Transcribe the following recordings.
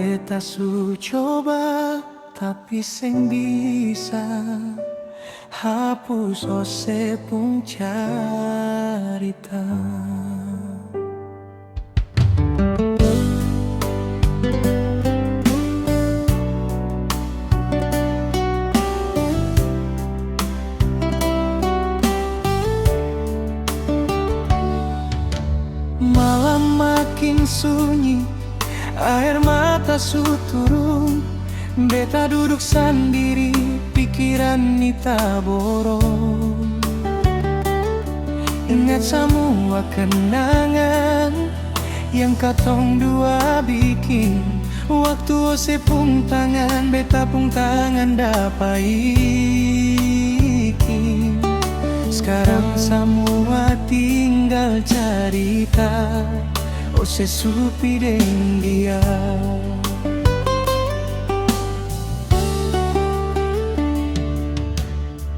beta su coba tapi seng bisa hapus ose pun carita. Malam makin sunyi, air mata su turun. Beta duduk sendiri, pikiran nita borong. Ingat semua kenangan yang katong dua bikin. Waktu ose pung tangan, beta pung tangan dapat ikin. Sekarang semua tinggal cerita, ose supi deng dia.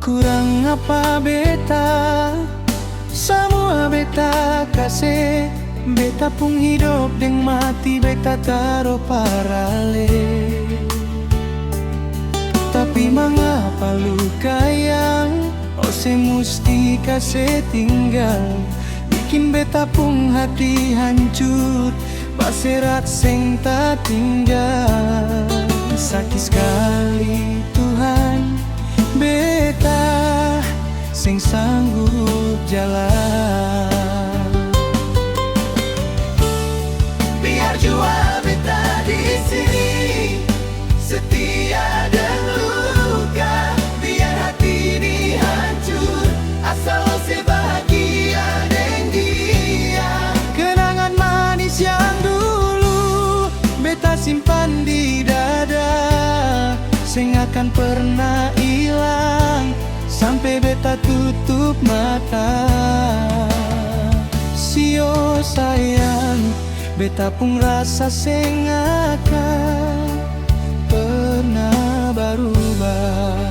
Kurang apa beta, semua beta kasih. Beta pun hidup deng mati beta taruh parale. Tapi mengapa luka yang ose musti kasih tinggal, bikin beta pun hati hancur, baserat seng tak tinggal. Sakit sekali Tuhan, beta seng sanggup jalan. Biar jua beta di sini setia dan luka, biar hati ini hancur asal ose bahagia deng dia. Kenangan manis yang dulu beta simpan di dada, seng akan pernah hilang sampai beta tutup mata. Sio sayang, beta pun rasa seng akan pernah berubah.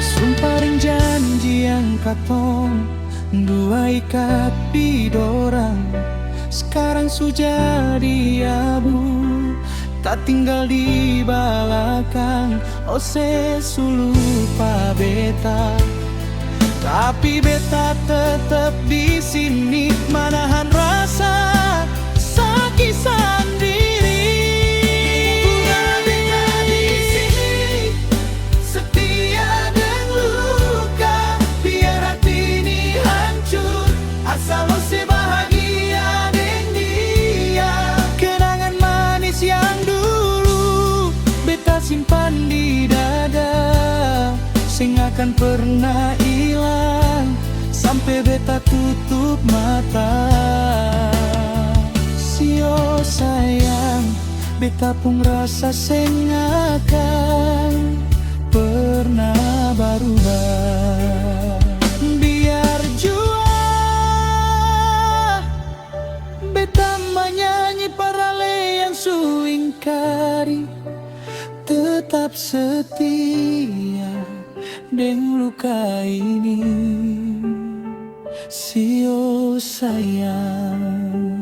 Sumpahin janji yang katong dua ikat di dorang, sekarang sudah jadi abu, tak tinggal di belakang. Ose su lupa beta, tapi beta tetap di sini menahan rasa sakit sendiri. Asal ose bahagia deng dia. Kenangan manis yang dulu beta simpan di dada, seng akan pernah hilang sampai beta tutup mata. Sio sayang, beta pun rasa seng akan pernah berubah. Biar jua beta menyanyi parale yang su ingkari, tetap setia deng luka ini. Sio sayang.